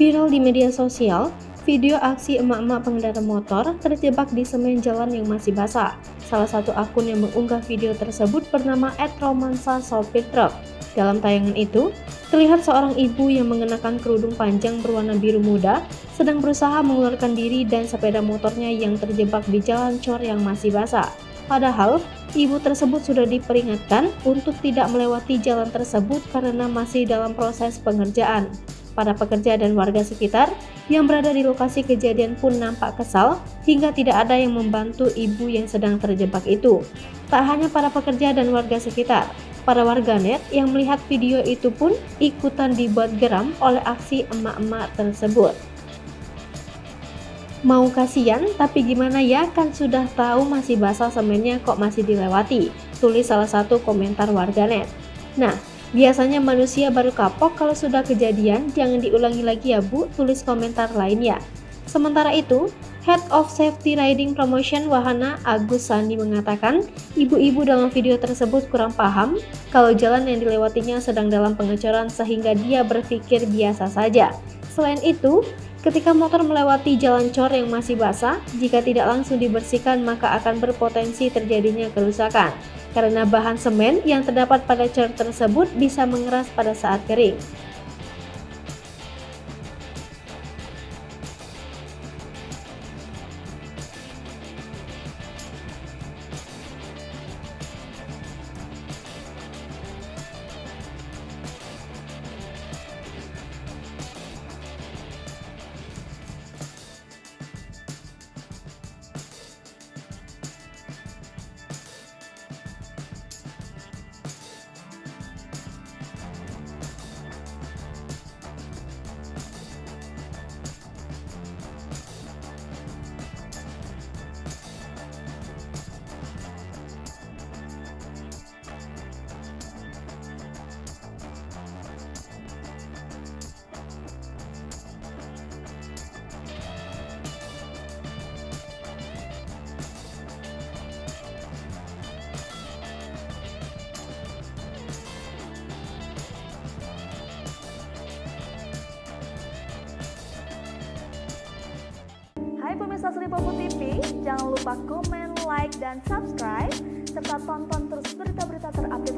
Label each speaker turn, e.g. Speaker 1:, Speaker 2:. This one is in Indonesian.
Speaker 1: Viral di media sosial, video aksi emak-emak pengendara motor terjebak di semen jalan yang masih basah. Salah satu akun yang mengunggah video tersebut bernama @romansa_sopir_truk. Dalam tayangan itu, terlihat seorang ibu yang mengenakan kerudung panjang berwarna biru muda sedang berusaha mengeluarkan diri dan sepeda motornya yang terjebak di jalan cor yang masih basah. Padahal, ibu tersebut sudah diperingatkan untuk tidak melewati jalan tersebut karena masih dalam proses pengerjaan. Para pekerja dan warga sekitar yang berada di lokasi kejadian pun nampak kesal hingga tidak ada yang membantu ibu yang sedang terjebak itu. Tak hanya para pekerja dan warga sekitar, para warganet yang melihat video itu pun ikutan dibuat geram oleh aksi emak-emak tersebut. Mau kasihan, tapi gimana ya, kan sudah tahu masih basah semennya kok masih dilewati, tulis salah satu komentar warganet. Nah, biasanya manusia baru kapok kalau sudah kejadian, jangan diulangi lagi ya Bu, tulis komentar lainnya. Sementara itu, Head of Safety Riding Promotion Wahana Agus Sandi mengatakan, ibu-ibu dalam video tersebut kurang paham kalau jalan yang dilewatinya sedang dalam pengecoran sehingga dia berpikir biasa saja. Selain itu, ketika motor melewati jalan cor yang masih basah, jika tidak langsung dibersihkan maka akan berpotensi terjadinya kerusakan. Karena bahan semen yang terdapat pada cor tersebut bisa mengeras pada saat kering.
Speaker 2: Hai pemirsa Sri Popo TV, jangan lupa komen, like, dan subscribe, serta tonton terus berita-berita terupdate